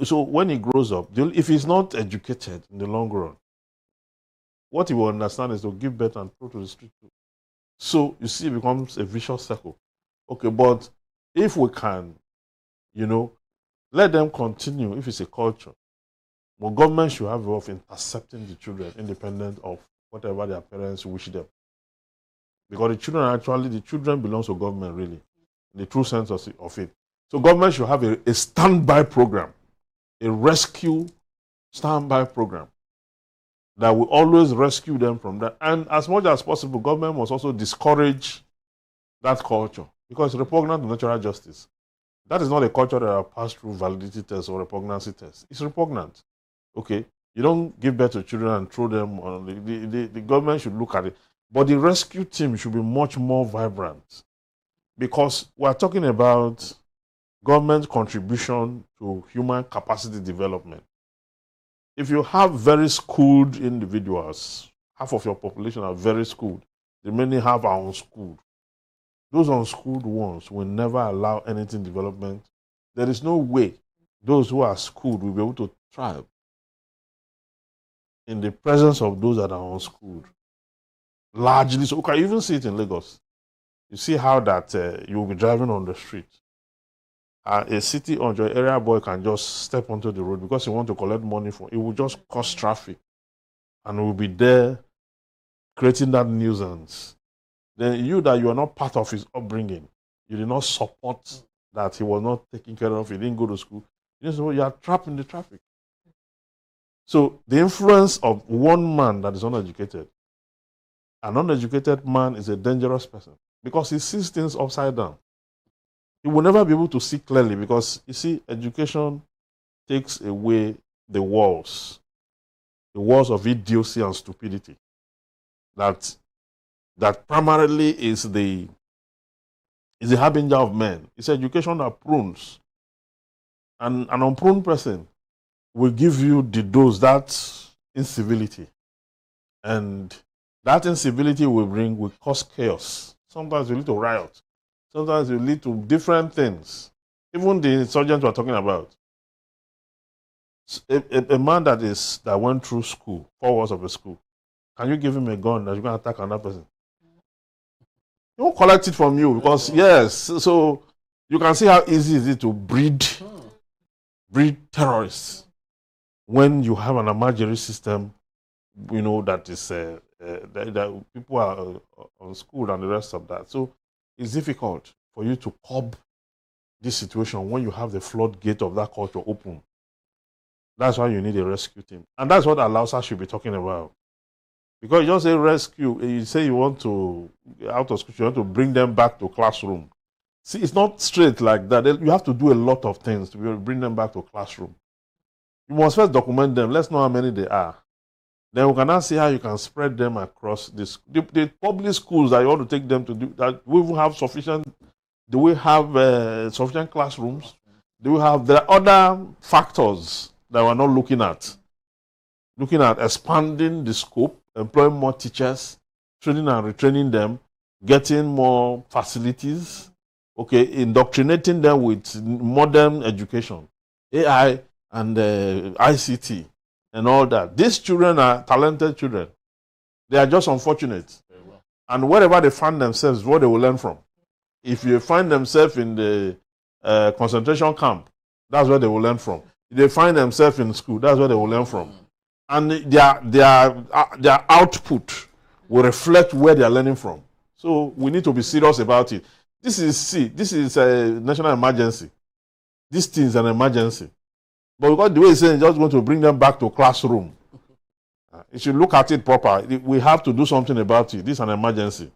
So when he grows up, if he's not educated in the long run, what he will understand is to give birth and throw to the street. So you see, it becomes a vicious circle. Okay, but if we can, let them continue. If it's a culture, well, government should have a way of intercepting the children, independent of whatever their parents wish them. Because the children belong to government, really, in the true sense of it. So government should have a standby program, a rescue standby program that will always rescue them from that. And as much as possible, government must also discourage that culture because it's repugnant to natural justice. That is not a culture that will pass through validity tests or repugnancy tests. It's repugnant. Okay, you don't give birth to children and throw them on. The government should look at it. But the rescue team should be much more vibrant because we're talking about government contribution to human capacity development. If you have very schooled individuals, half of your population are very schooled, the many half are unschooled. Those unschooled ones will never allow anything development. There is no way those who are schooled will be able to thrive in the presence of those that are unschooled. Largely so. You can even see it in Lagos. You see how that you'll be driving on the street. A city or your area boy can just step onto the road because he wants to collect money from it. Will just cause traffic and will be there creating that nuisance. Then you are not part of his upbringing, you did not support that he was not taken care of, he didn't go to school, you are trapped in the traffic. So the influence of one man that is uneducated, an uneducated man is a dangerous person because he sees things upside down. He will never be able to see clearly because, you see, education takes away the walls of idiocy and stupidity that primarily is the harbinger of men. It's education that prunes. And an unpruned person will give you the dose, that incivility. And that incivility will cause chaos. Sometimes it will lead to riot. Sometimes it will lead to different things. Even the insurgents we're talking about. A man that went through school, 4 years of a school, can you give him a gun that you're going to attack another person? He won't collect it from you because, yes, so you can see how easy it is to breed terrorists when you have an Almajiri system, that is that people are on school and the rest of that. So it's difficult for you to curb this situation when you have the floodgate of that culture open. That's why you need a rescue team. And that's what Alausa should be talking about. Because you don't say rescue, you say you want to, out of school, you want to bring them back to classroom. See, it's not straight like that. You have to do a lot of things to be able to bring them back to classroom. You must first document them. Let's know how many they are. Then we can now see how you can spread them across this. The public schools that you want to take them to do, that we will have sufficient, do we have sufficient classrooms? There are other factors that we're not looking at. Looking at expanding the scope, employing more teachers, training and retraining them, getting more facilities, indoctrinating them with modern education, AI and ICT and all that. These children are talented children. They are just unfortunate. And wherever they find themselves, what they will learn from. If you find themselves in the concentration camp, that's where they will learn from. If they find themselves in school, that's where they will learn from. And their output will reflect where they are learning from. So we need to be serious about it. This is a national emergency. This thing is an emergency. But because the way it's saying, it's just going to bring them back to classroom. You should look at it proper. We have to do something about it. This is an emergency.